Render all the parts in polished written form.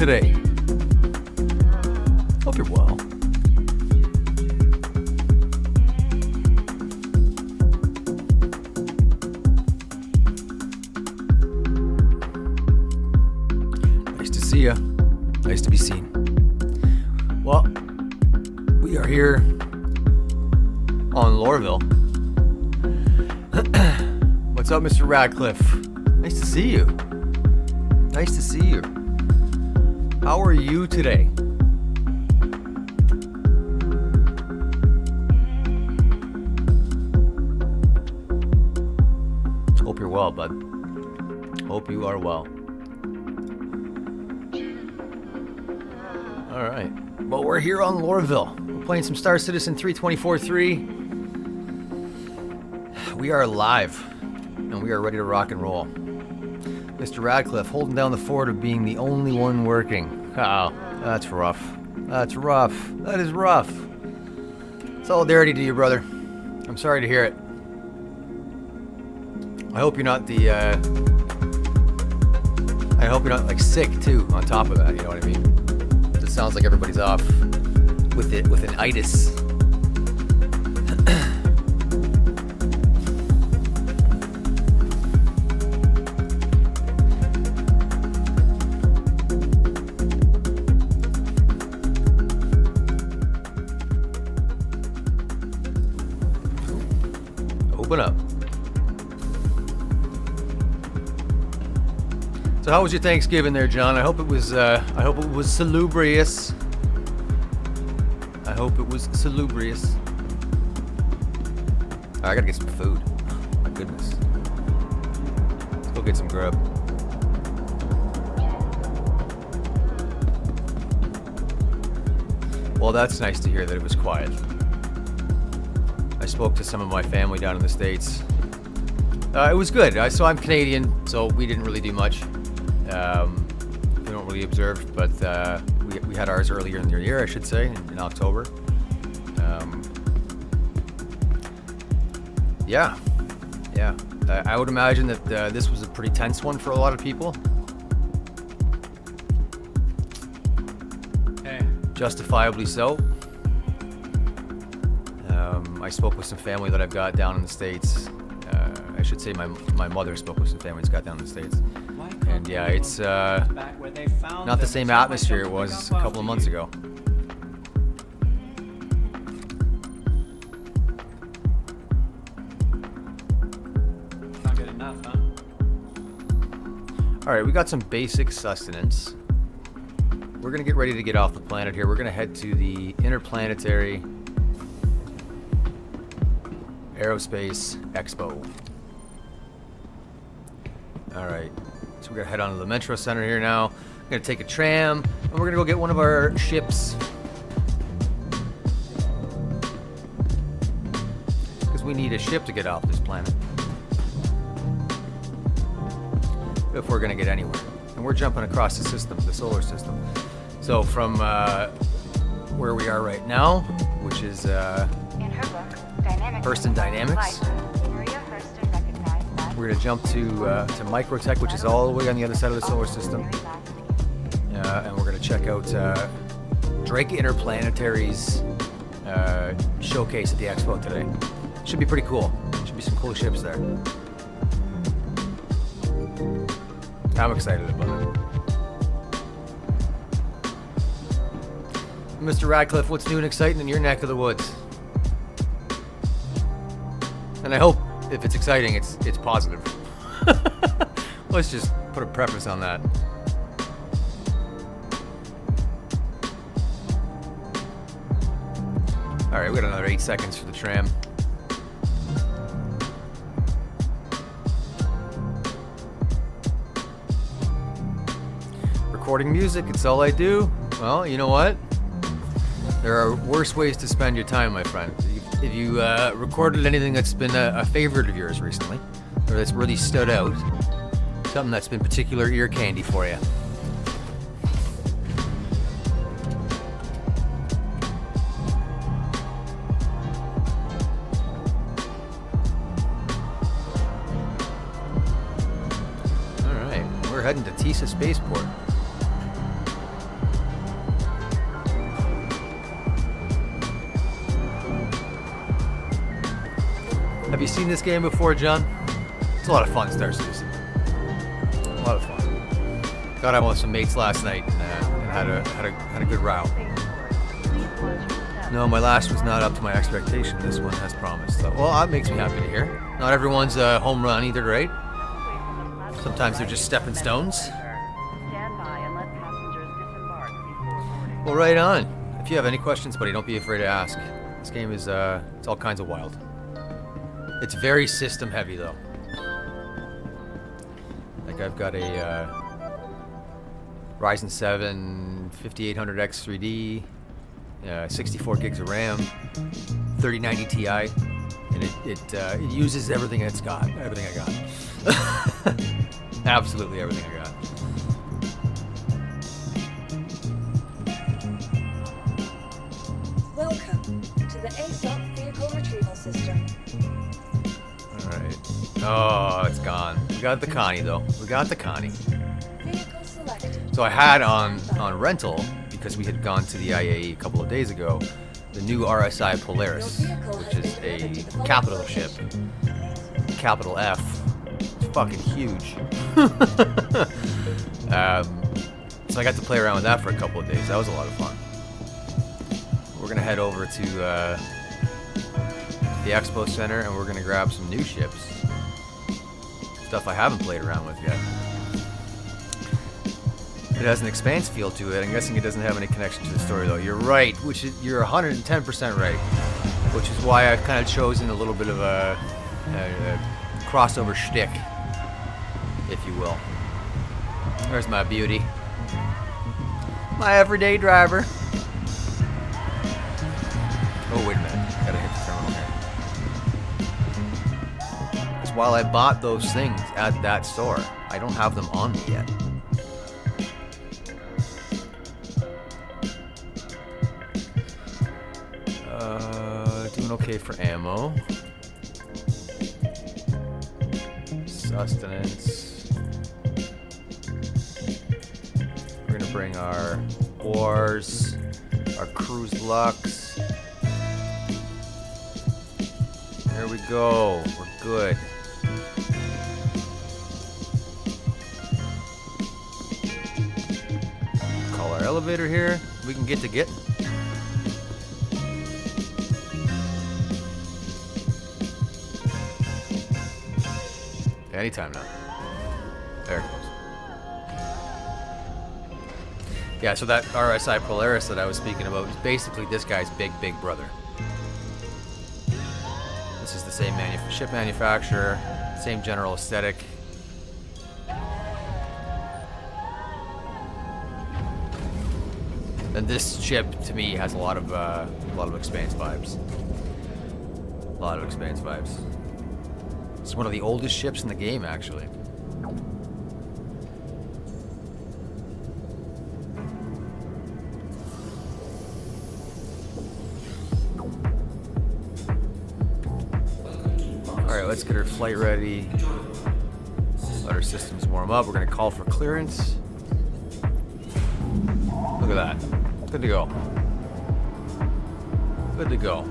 today? Hope you're well. Nice to see ya. Nice to be seen. Well, we are here on Lorville. What's up, Mr. Radcliffe? Nice to see you. Nice to see you. How are you today? Hope you're well, bud. Hope you are well. All right. Well, we're here on Lorville. We're playing some Star Citizen 324-3. We are live, and we are ready to rock and roll. Mr. Radcliffe holding down the fort of being the only one working. Oh, that's rough. That's rough. That is rough. Solidarity to you, brother. I'm sorry to hear it. I hope you're not I hope you're not like sick too. On top of that, you know what I mean? It sounds like everybody's off with an itis. Open up. So how was your Thanksgiving there, John? I hope it was salubrious. I hope it was salubrious. I gotta get some food. My goodness. Let's go get some grub. Well, that's nice to hear that it was quiet. I spoke to some of my family down in the States. It was good. So I'm Canadian, so we didn't really do much. We don't really observe, but we had ours earlier in the year, I should say, in October. Yeah. I would imagine that this was a pretty tense one for a lot of people. Hey. Justifiably so. I spoke with some family that I've got down in the States. I should say my mother spoke with some family that's got down in the States. And yeah, it's not the same atmosphere it was a couple of months ago. Not good enough, huh? Alright, we got some basic sustenance. We're gonna get ready to get off the planet here. We're gonna head to the Interplanetary Aerospace Expo. Alright, so we're gonna head on to the Metro Center here now. We're gonna take a tram, and we're gonna go get one of our ships. Because we need a ship to get off this planet. If we're gonna get anywhere. And we're jumping across the system, the solar system. So from where we are right now, which is Hurston Dynamics. We're going to jump to Microtech, which is all the way on the other side of the solar system. And we're going to check out Drake Interplanetary's showcase at the expo today. Should be pretty cool. Should be some cool ships there. I'm excited about it. Mr. Radcliffe, what's new and exciting in your neck of the woods? And I hope if it's exciting, it's positive. Let's just put a preface on that. Alright, we got another 8 seconds for the tram. Recording music, it's all I do. Well, you know what? There are worse ways to spend your time, my friend. If you recorded anything that's been a favorite of yours recently, or that's really stood out, something that's been particular ear candy for you. All right, we're heading to Tisa Spaceport. Have you seen this game before, John? It's a lot of fun, Star Citizen. A lot of fun. Got out with some mates last night and had a good row. No, my last was not up to my expectation. This one has promised. So, well, that makes me happy to hear. Not everyone's a home run either, right? Sometimes they're just stepping stones. Well, right on. If you have any questions, buddy, don't be afraid to ask. This game is, it's all kinds of wild. It's very system heavy, though. Like, I've got a Ryzen 7 5800X 3D, 64 gigs of RAM, 3090 Ti, and it uses everything it's got. Everything I got. Absolutely everything I got. Welcome to the ASOP vehicle retrieval system. Alright. Oh, it's gone. We got the Connie, though. We got the Connie. Vehicle selected. So I had on rental, because we had gone to the IAE a couple of days ago, the new RSI Polaris, which is a capital ship. Capital F. It's fucking huge. So I got to play around with that for a couple of days. That was a lot of fun. We're gonna head over to the Expo Center and we're gonna grab some new ships. Stuff I haven't played around with yet. It has an expanse feel to it. I'm guessing it doesn't have any connection to the story though. You're right, you're 110% right. Which is why I've kind of chosen a little bit of a crossover shtick, if you will. There's my beauty. My everyday driver. Oh, wait a minute. Gotta hit the terminal here. Because while I bought those things at that store, I don't have them on me yet. Doing okay for ammo. Sustenance. We're gonna bring our ores, our cruise lux. There we go. We're good. Call our elevator here. We can get to get. Anytime now. There it goes. Yeah, so that RSI Polaris that I was speaking about is basically this guy's big brother. This is the same ship manufacturer, same general aesthetic. And this ship, to me, has a lot of Expanse vibes. A lot of Expanse vibes. It's one of the oldest ships in the game, actually. Alright, let's get her flight ready. Let our systems warm up. We're going to call for clearance. Look at that. Good to go. Good to go.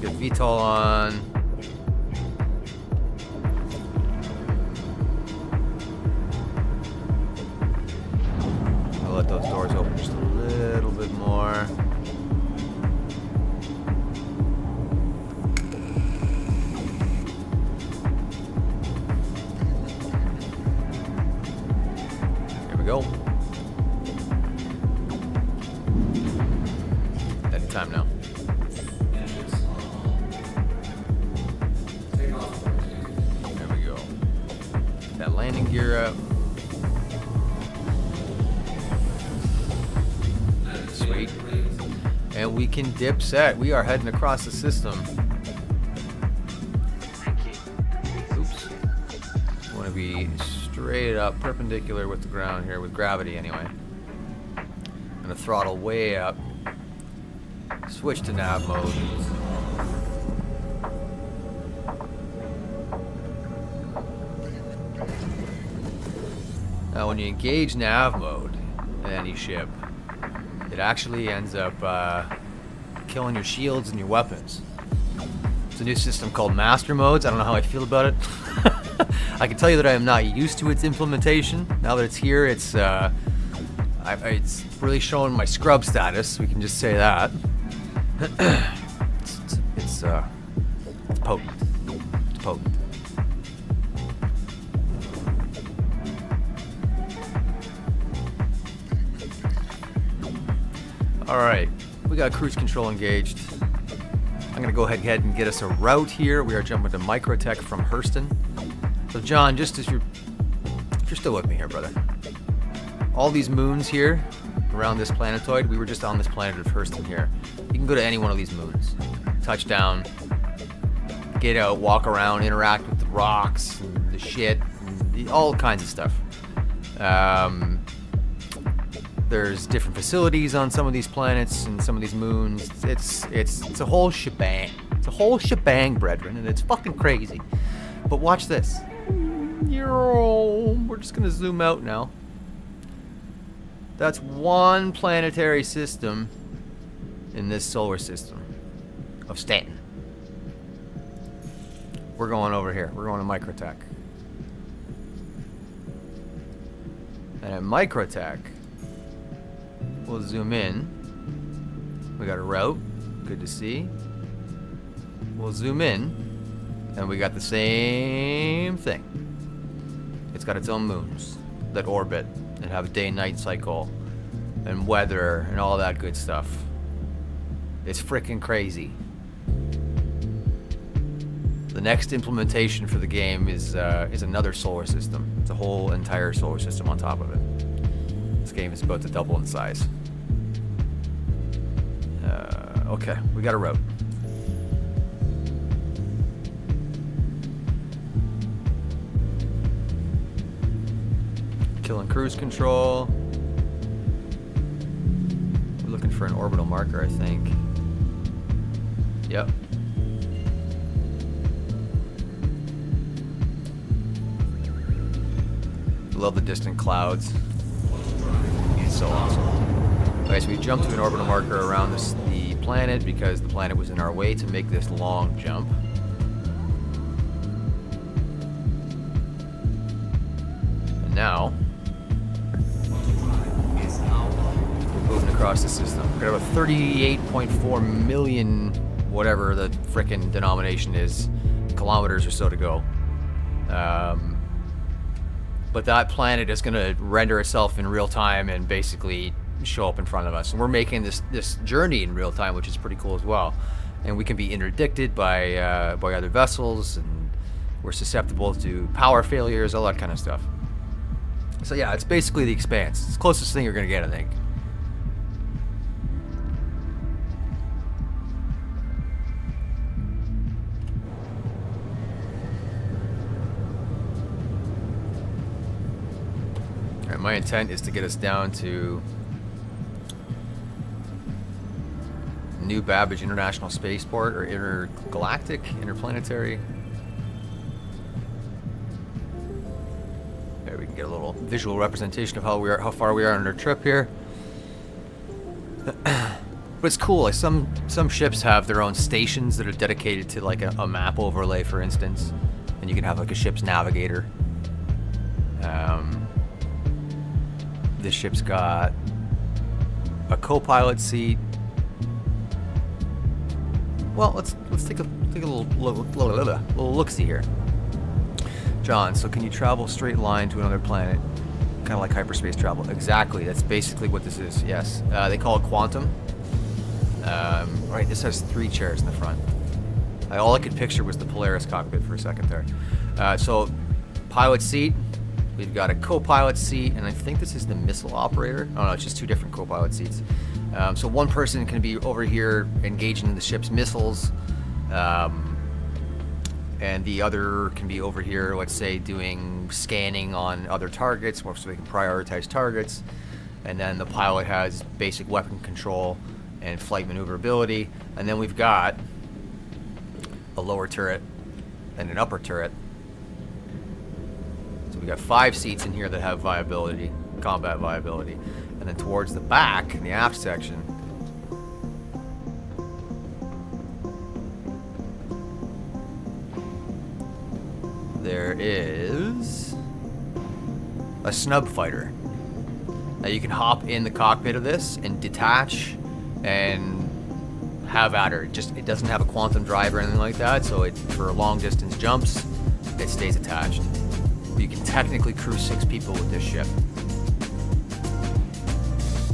Get VTOL on. I'll let those doors open just a little bit more. Here we go. Time now. There we go. That landing gear up. Sweet. And we can dip set. We are heading across the system. Oops. Want to be straight up, perpendicular with the ground here, with gravity anyway. Gonna throttle way up. Switch to nav mode. Now when you engage nav mode in any ship, it actually ends up killing your shields and your weapons. It's a new system called Master Modes. I don't know how I feel about it. I can tell you that I am not used to its implementation. Now that it's here, it's really showing my scrub status. We can just say that. It's potent. It's potent. Alright, we got cruise control engaged. I'm gonna go ahead and get us a route here. We are jumping to Microtech from Hurston. So John, just if you're still with me here, brother. All these moons here around this planetoid, we were just on this planet of Hurston here. You can go to any one of these moons. Touch down, get out, walk around, interact with the rocks, and the shit, and all kinds of stuff. There's different facilities on some of these planets and some of these moons. It's a whole shebang. It's a whole shebang, brethren, and it's fucking crazy. But watch this. We're just gonna zoom out now. That's one planetary system in this solar system of Stanton. We're going over here. We're going to Microtech. And at Microtech, we'll zoom in. We got a route. Good to see. We'll zoom in. And we got the same thing. It's got its own moons that orbit and have a day-night cycle and weather and all that good stuff. It's freaking crazy. The next implementation for the game is another solar system. It's a whole entire solar system on top of it. This game is about to double in size. Okay, we got a route. Killing cruise control. We're looking for an orbital marker, I think. Yep. Love the distant clouds. It's so awesome. Okay, so we jumped to an orbital marker around the planet because the planet was in our way to make this long jump. And now we're moving across the system. We're gonna have a 38.4 million, whatever the frickin' denomination is, kilometers or so to go. But that planet is going to render itself in real time and basically show up in front of us. And we're making this journey in real time, which is pretty cool as well. And we can be interdicted by other vessels, and we're susceptible to power failures, all that kind of stuff. So yeah, it's basically the Expanse. It's the closest thing you're going to get, I think. My intent is to get us down to New Babbage International Spaceport, or interplanetary. There we can get a little visual representation of how far we are on our trip here. But it's cool. Like some ships have their own stations that are dedicated to like a map overlay, for instance, and you can have like a ship's navigator. This ship's got a co-pilot seat. Well, let's take a little look-see here. John, so can you travel straight line to another planet? Kind of like hyperspace travel. Exactly. That's basically what this is. Yes. They call it quantum. Right. This has 3 chairs in the front. All I could picture was the Polaris cockpit for a second there. So, pilot seat. We've got a co-pilot seat, and I think this is the missile operator. Oh no, it's just 2 different co-pilot seats. So one person can be over here engaging the ship's missiles, and the other can be over here, let's say, doing scanning on other targets, so they can prioritize targets. And then the pilot has basic weapon control and flight maneuverability. And then we've got a lower turret and an upper turret. So we got 5 seats in here that have viability, combat viability. And then towards the back, in the aft section, there is a snub fighter. Now you can hop in the cockpit of this and detach and have at her. It doesn't have a quantum drive or anything like that, so for long distance jumps, it stays attached. You can technically crew 6 people with this ship.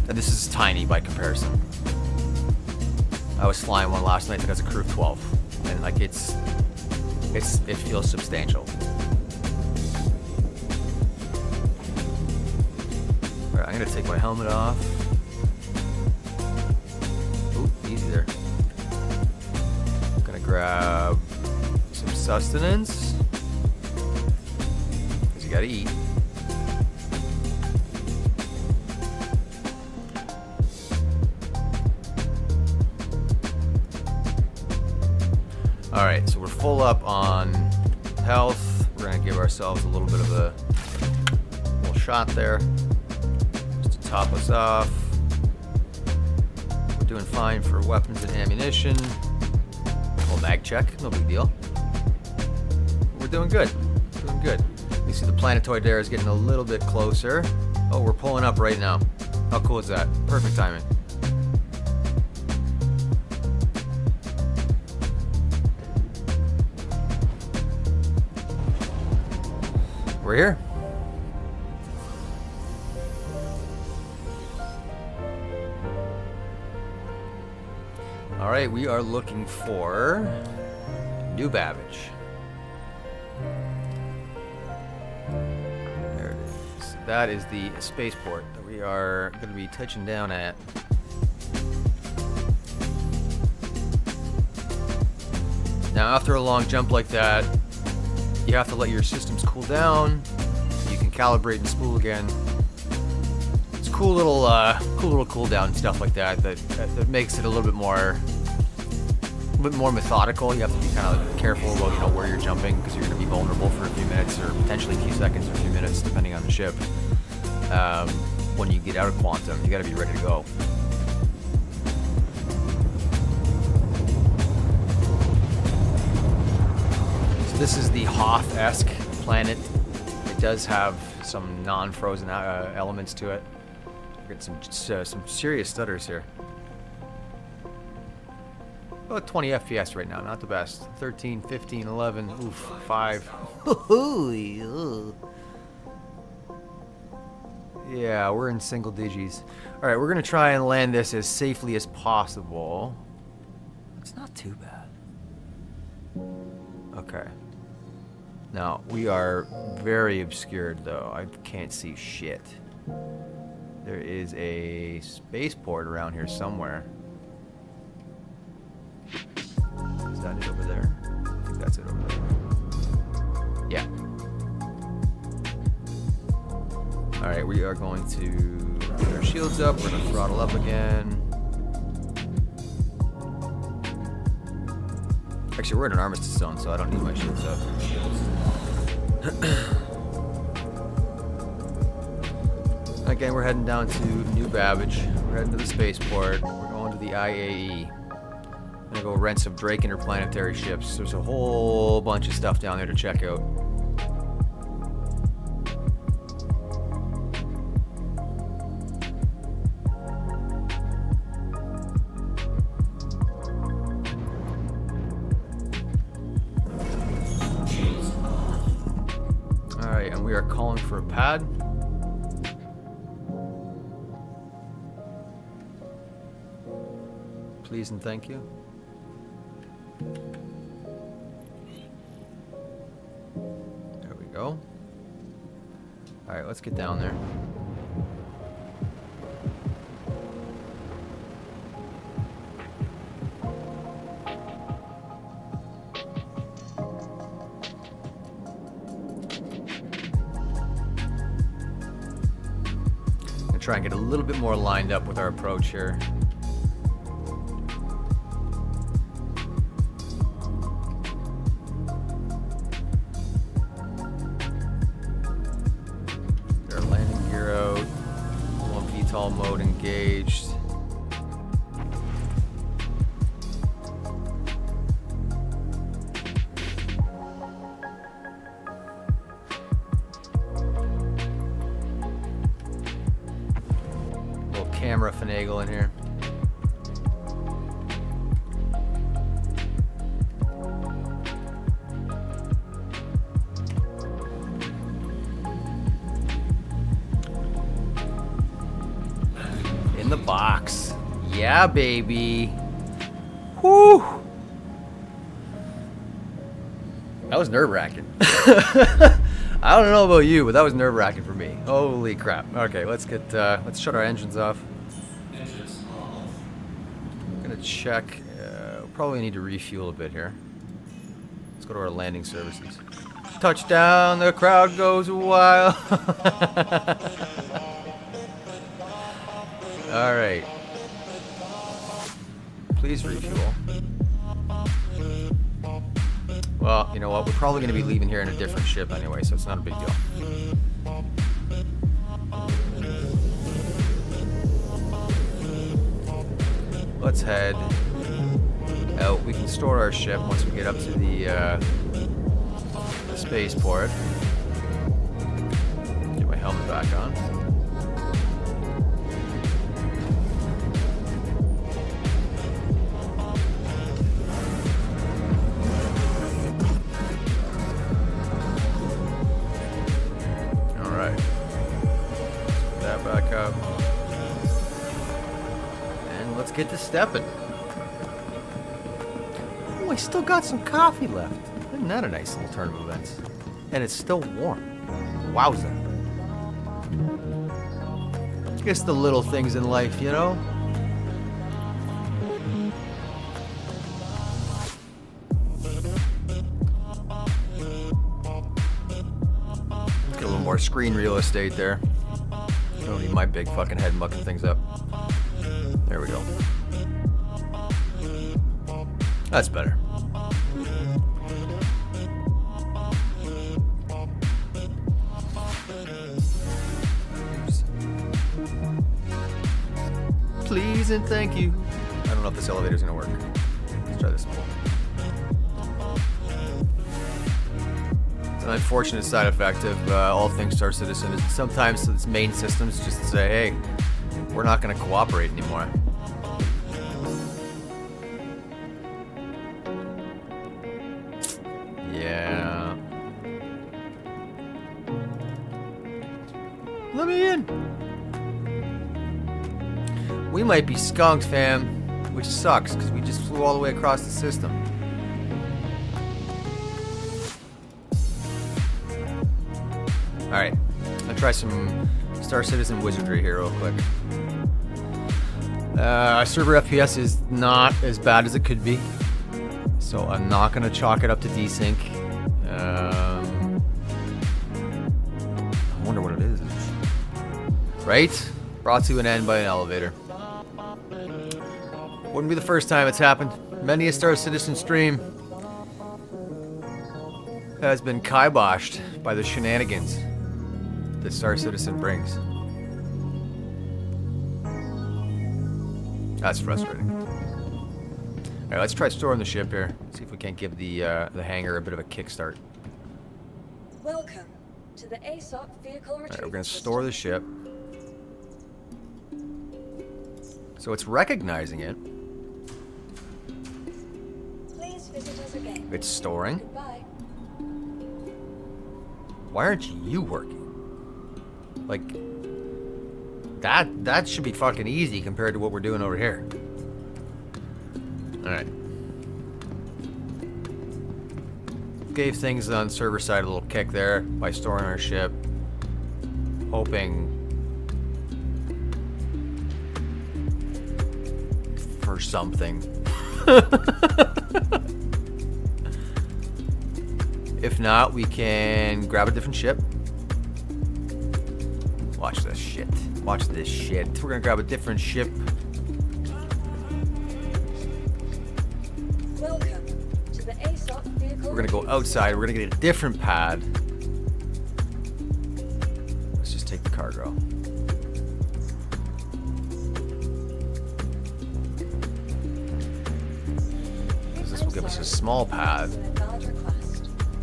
And this is tiny by comparison. I was flying one last night that has a crew of 12, and like it feels substantial. All right, I'm gonna take my helmet off. Ooh, easy there. Gonna grab some sustenance, because you gotta eat. Alright, so we're full up on health. We're gonna give ourselves a little bit of a little shot there, just to top us off. We're doing fine for weapons and ammunition. Well, mag check, no big deal. We're doing good. Doing good. You see the planetoid there is getting a little bit closer. Oh, we're pulling up right now. How cool is that? Perfect timing. We're here. All right, we are looking for New Babbage. There it is. That is the spaceport that we are going to be touching down at. Now, after a long jump like that, you have to let your systems cool down. You can calibrate and spool again. It's cool little cooldown and stuff like that. That makes it a little bit more methodical. You have to be kind of careful about where you're jumping, because you're going to be vulnerable for a few minutes or potentially a few seconds or a few minutes, depending on the ship. When you get out of quantum, you got to be ready to go. This is the Hoth-esque planet. It does have some non-frozen elements to it. We're getting some serious stutters here. About 20 FPS right now, not the best. 13, 15, 11, oof, 5. Yeah, we're in single digits. All right, we're gonna try and land this as safely as possible. It's not too bad. Okay. Now, we are very obscured, though. I can't see shit. There is a spaceport around here somewhere. Is that it over there? I think that's it over there. Yeah. Alright, we are going to put our shields up. We're going to throttle up again. Actually, we're in an armistice zone, so I don't need my shields up. Again, we're heading down to New Babbage. We're heading to the spaceport. We're going to the IAE. I'm gonna go rent some Drake interplanetary ships. There's a whole bunch of stuff down there to check out. Alright, and we are calling for a pad. Please and thank you. There we go. Alright, let's get down there. Gonna try and get a little bit more lined up with our approach here. Mode engaged. finagle in here. In the box. Yeah, baby. Woo! That was nerve-wracking. I don't know about you, but that was nerve-wracking for me. Holy crap. Okay, let's shut our engines off. I'm gonna check. We'll probably need to refuel a bit here. Let's go to our landing services. Touchdown, the crowd goes wild. Alright. Please refuel. Well, you know what? We're probably going to be leaving here in a different ship anyway, so it's not a big deal. Let's head out. We can store our ship once we get up to the spaceport. Get my helmet back on. Get to stepping. Oh, I still got some coffee left. Isn't that a nice little turn of events? And it's still warm. Wowza. Guess the little things in life, you know? Get a little more screen real estate there. Don't need my big fucking head mucking things up. There we go. That's better. Oops. Please and thank you. I don't know if this elevator's gonna work. Let's try this one. It's an unfortunate side effect of all things Star Citizen is sometimes its main systems just say, hey, we're not gonna cooperate anymore. Yeah. Let me in. We might be skunked, fam, which sucks because we just flew all the way across the system. Alright, I'll try some Star Citizen wizardry here real quick. Server FPS is not as bad as it could be, so I'm not going to chalk it up to desync. I wonder what it is. Right? Brought to an end by an elevator. Wouldn't be the first time it's happened. Many a Star Citizen stream has been kiboshed by the shenanigans that Star Citizen brings. That's frustrating. Alright, let's try storing the ship here. See if we can't give the hangar a bit of a kickstart. Welcome to the ASOC vehicle retrieval. Alright, we're gonna store the ship. So it's recognizing it. Please visit us again. It's storing. Goodbye. Why aren't you working? Like, that should be fucking easy compared to what we're doing over here. Alright. Gave things on server side a little kick there by storing our ship. Hoping for something. If not, we can grab a different ship. Watch this shit. Watch this shit. We're gonna grab a different ship. Welcome to the ASOC vehicle. We're gonna go outside. We're gonna get a different pad. Let's just take the cargo. Because this will give us a small pad.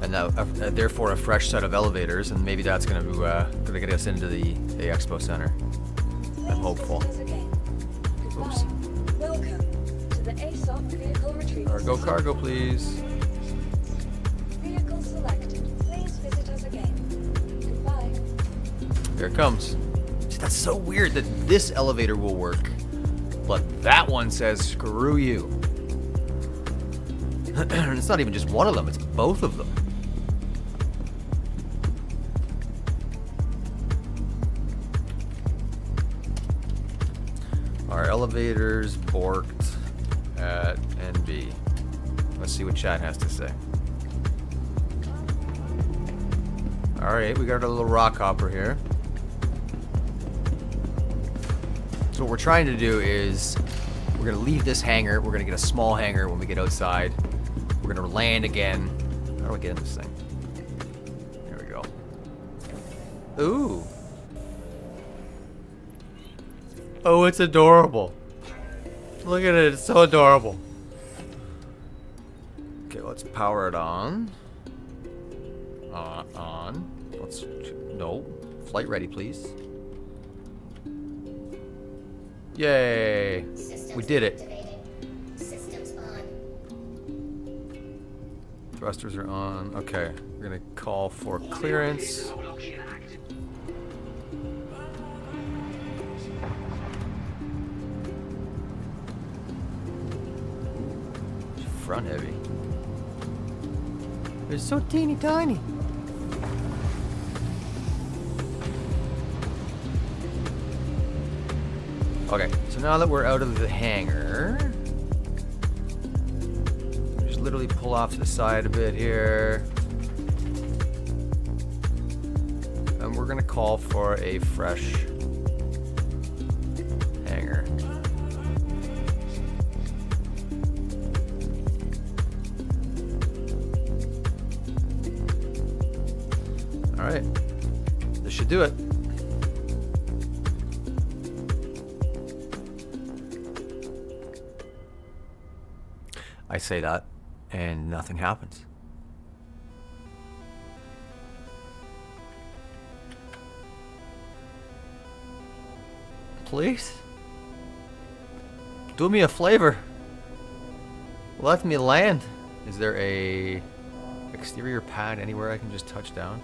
And now, therefore, a fresh set of elevators, and maybe that's gonna get us into the expo center. I'm hopeful. stop vehicle retrieval Cargo, please. Vehicle selected. Please visit us again. Goodbye. Here it comes. See, that's so weird that this elevator will work, but that one says screw you. And it's not even just one of them, it's both of them. Our elevators borked at NB. Let's see what chat has to say. Alright, we got our little rock hopper here. So what we're trying to do is we're going to leave this hangar. We're going to get a small hangar when we get outside. We're going to land again. How do I get in this thing? There we go. Ooh. Oh, it's adorable. Look at it. It's so adorable. Okay, let's power it on. On. Let's... No. Flight ready, please. Yay. We did it. Systems on. Thrusters are on. Okay. We're going to call for clearance. Front heavy. It's so teeny tiny. Okay, so now that we're out of the hangar, just literally pull off to the side a bit here. And we're gonna call for a fresh hangar. Alright, this should do it. I say that, and nothing happens. Please? Do me a favor. Let me land. Is there a exterior pad anywhere I can just touch down?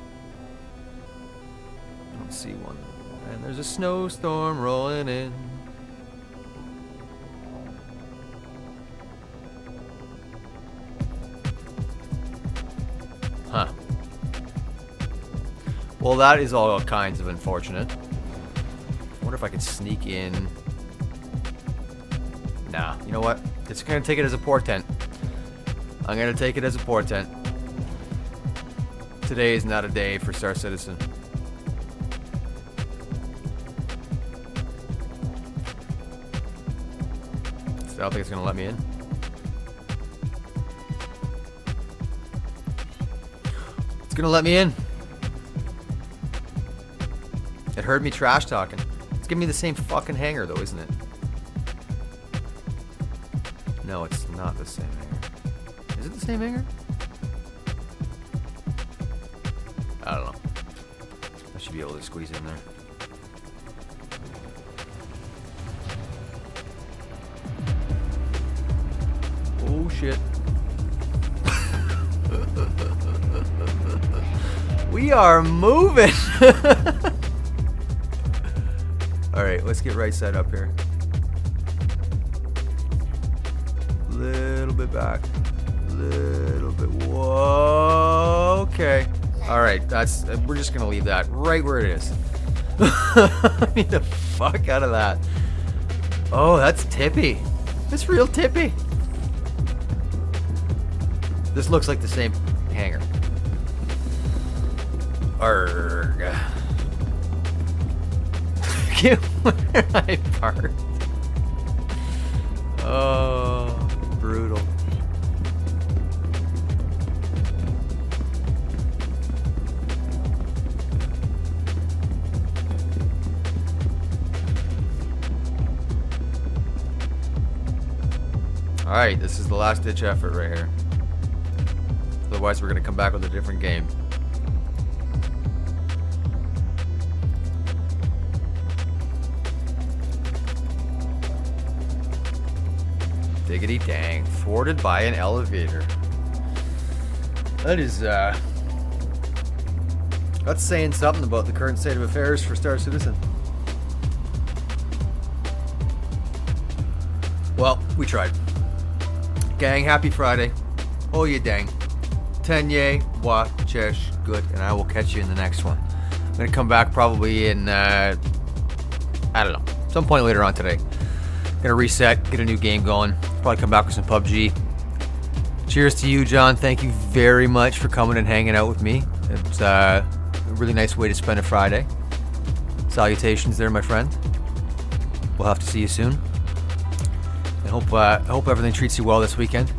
I don't see one. And there's a snowstorm rolling in. Huh. Well, that is all kinds of unfortunate. I wonder if I could sneak in. Nah, you know what? It's gonna take it as a portent. I'm gonna take it as a portent. Today is not a day for Star Citizen. So I don't think it's gonna let me in. It's gonna let me in. It heard me trash talking. It's giving me the same fucking hangar though, isn't it? No, it's not the same hangar. Is it the same hangar? I don't know. I should be able to squeeze in there. Oh shit. We are moving. Alright, let's get right side up here. Little bit back. Little bit. Whoa. Okay. Alright, that's. We're just gonna leave that right where it is. Get the fuck out of that. Oh, that's tippy. That's real tippy. This looks like the same hangar. Arrgh. Get where I parked. Oh, brutal. Alright, this is the last ditch effort right here. Otherwise we're gonna come back with a different game. Diggity dang. Thwarted by an elevator. That is, that's saying something about the current state of affairs for Star Citizen. Well, we tried. Gang, happy Friday. Oyedeng. Tenye, chesh, good, and I will catch you in the next one. I'm gonna come back probably in, I don't know, some point later on today. Gonna reset, get a new game going. Probably come back with some PUBG. Cheers to you, John. Thank you very much for coming and hanging out with me. It's a really nice way to spend a Friday. Salutations there, my friend. We'll have to see you soon. I hope everything treats you well this weekend.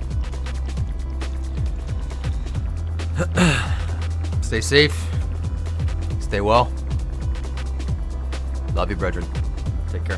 Stay safe. Stay well. Love you, brethren. Take care.